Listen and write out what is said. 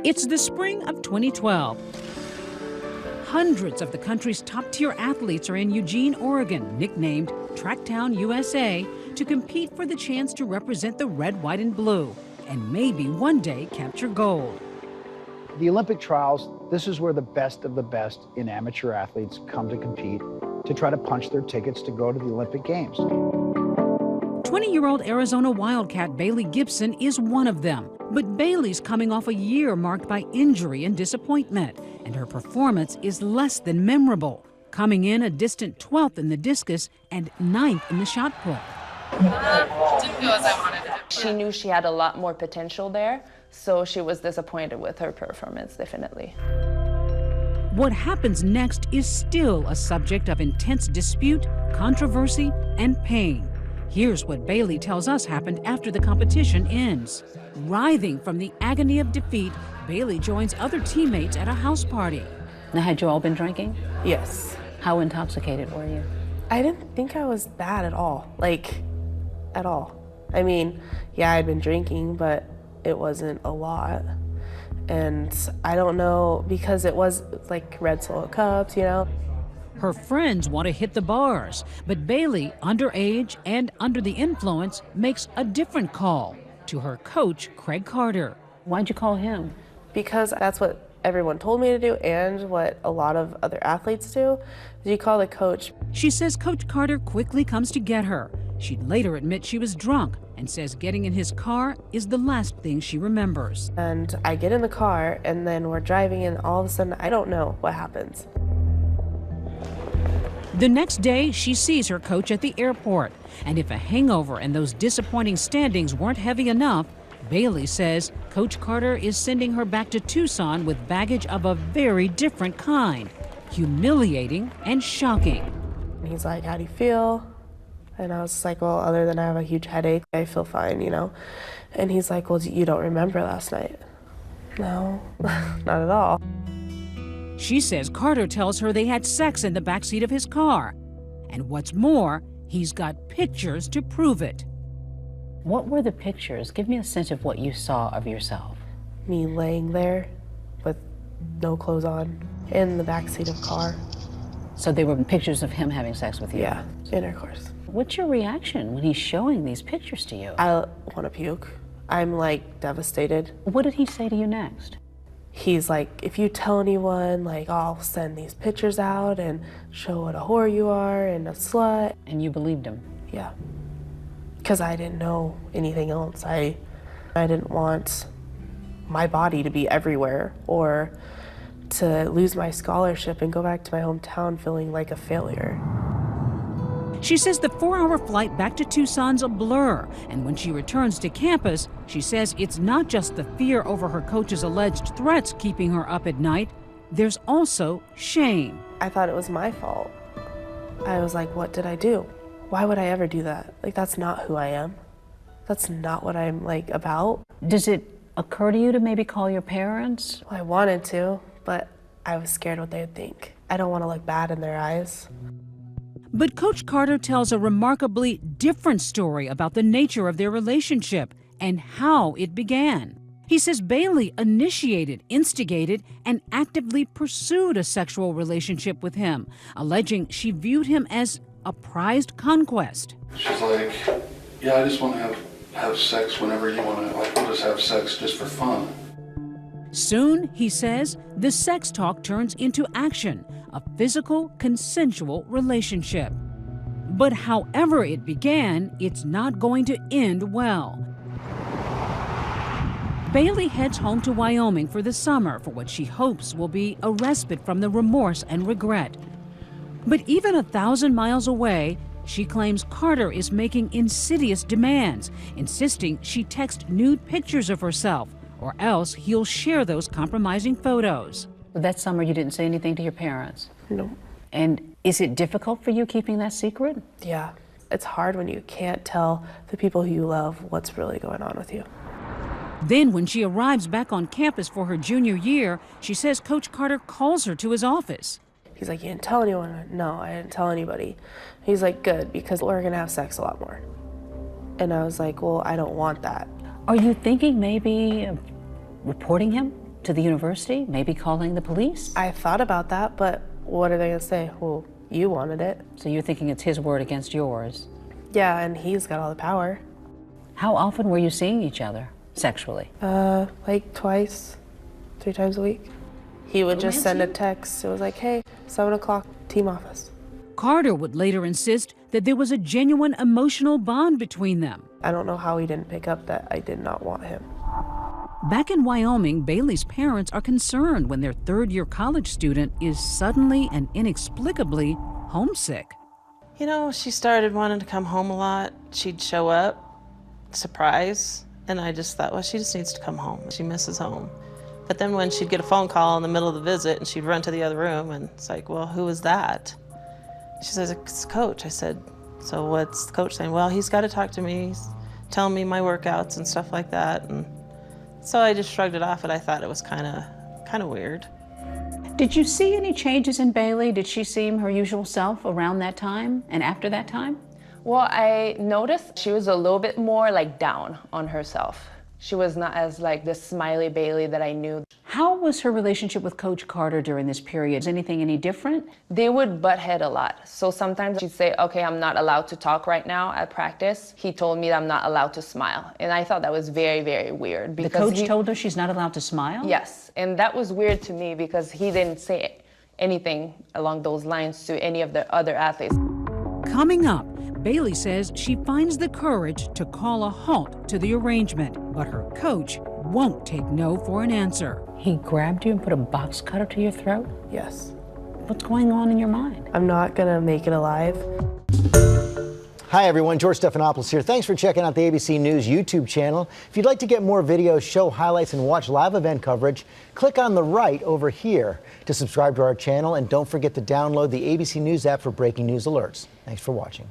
It's the spring of 2012. Hundreds of the country's top-tier athletes are in Eugene, Oregon, nicknamed Tracktown USA, to compete for the chance to represent the red, white, and blue, and maybe one day capture gold. The Olympic trials, this is where the best of the best in amateur athletes come to compete to try to punch their tickets to go to the Olympic Games. 20-year-old Arizona Wildcat Baillie Gibson is one of them. But Baillie's coming off a year marked by injury and disappointment, and her performance is less than memorable, coming in a distant 12th in the discus and 9th in the shot put. Didn't go as I wanted it. She knew she had a lot more potential there, so she was disappointed with her performance, definitely. What happens next is still a subject of intense dispute, controversy, and pain. Here's what Baillie tells us happened after the competition ends. Writhing from the agony of defeat, Baillie joins other teammates at a house party. Now, had you all been drinking? Yes. How intoxicated were you? I didn't think I was bad at all, at all. I mean, yeah, I'd been drinking, but it wasn't a lot. And I don't know, because it was like red solo cups, you know? Her friends want to hit the bars, but Baillie, underage and under the influence, makes a different call to her coach, Craig Carter. Why'd you call him? Because that's what everyone told me to do and what a lot of other athletes do, is you call the coach. She says Coach Carter quickly comes to get her. She'd later admit she was drunk and says getting in his car is the last thing she remembers. And I get in the car and then we're driving and all of a sudden I don't know what happens. The next day, she sees her coach at the airport. And if a hangover and those disappointing standings weren't heavy enough, Baillie says Coach Carter is sending her back to Tucson with baggage of a very different kind, humiliating and shocking. And he's like, "How do you feel?" And I was just like, "Well, other than I have a huge headache, I feel fine, you know?" And he's like, "Well, you don't remember last night?" No, not at all. She says Carter tells her they had sex in the backseat of his car. And what's more, he's got pictures to prove it. What were the pictures? Give me a sense of what you saw of yourself. Me laying there with no clothes on in the backseat of a car. So they were pictures of him having sex with you? Yeah, intercourse. What's your reaction when he's showing these pictures to you? I want to puke. I'm like devastated. What did he say to you next? He's like, "If you tell anyone, like, I'll send these pictures out and show what a whore you are and a slut." And you believed him? Yeah. Because I didn't know anything else. I didn't want my body to be everywhere or to lose my scholarship and go back to my hometown feeling like a failure. She says the 4-hour flight back to Tucson's a blur, and when she returns to campus, she says it's not just the fear over her coach's alleged threats keeping her up at night, there's also shame. I thought it was my fault. I was like, what did I do? Why would I ever do that? Like, that's not who I am. That's not what I'm, like, about. Does it occur to you to maybe call your parents? Well, I wanted to, but I was scared what they would think. I don't want to look bad in their eyes. But Coach Carter tells a remarkably different story about the nature of their relationship and how it began. He says Baillie initiated, instigated, and actively pursued a sexual relationship with him, alleging she viewed him as a prized conquest. She's like, "Yeah, I just want to have sex whenever you want to. Like, we'll just have sex just for fun." Soon, he says, the sex talk turns into action, a physical, consensual relationship. But however it began, it's not going to end well. Baillie heads home to Wyoming for the summer for what she hopes will be a respite from the remorse and regret. But even 1,000 miles away, she claims Carter is making insidious demands, insisting she text nude pictures of herself, or else he'll share those compromising photos. That summer you didn't say anything to your parents? No. And is it difficult for you keeping that secret? Yeah. It's hard when you can't tell the people who you love what's really going on with you. Then when she arrives back on campus for her junior year, she says Coach Carter calls her to his office. He's like, "You didn't tell anyone?" No, I didn't tell anybody. He's like, "Good, because we're gonna have sex a lot more." And I was like, "Well, I don't want that." Are you thinking maybe of reporting him? To the university? Maybe calling the police? I thought about that, but what are they gonna say? Well, you wanted it. So you're thinking it's his word against yours? Yeah, and he's got all the power. How often were you seeing each other sexually? Like twice, 3 times a week. He would just send a text. It was like, hey, 7 o'clock, team office. Carter would later insist that there was a genuine emotional bond between them. I don't know how he didn't pick up that I did not want him. Back in Wyoming, Baillie's parents are concerned when their third-year college student is suddenly and inexplicably homesick. You know, she started wanting to come home a lot. She'd show up, surprise, and I just thought, well, she just needs to come home. She misses home. But then when she'd get a phone call in the middle of the visit and she'd run to the other room and it's like, well, who is that? She says, it's Coach. I said, so what's the coach saying? Well, he's got to talk to me. He's telling me my workouts and stuff like that. And so I just shrugged it off, and I thought it was kind of weird. Did you see any changes in Baillie? Did she seem her usual self around that time and after that time? Well, I noticed she was a little bit more like down on herself. She was not as like the smiley Baillie that I knew. How was her relationship with Coach Carter during this period? Is anything any different? They would butt head a lot. So sometimes she'd say, okay, I'm not allowed to talk right now at practice. He told me that I'm not allowed to smile. And I thought that was very, very weird. The coach told her she's not allowed to smile? Yes, and that was weird to me because he didn't say anything along those lines to any of the other athletes. Coming up, Baillie says she finds the courage to call a halt to the arrangement, but her coach won't take no for an answer. He grabbed you and put a box cutter to your throat? Yes. What's going on in your mind? I'm not gonna make it alive. Hi everyone, George Stephanopoulos here. Thanks for checking out the ABC News YouTube channel. If you'd like to get more videos, show highlights, and watch live event coverage, click on the right over here to subscribe to our channel, and don't forget to download the ABC News app for breaking news alerts. Thanks for watching.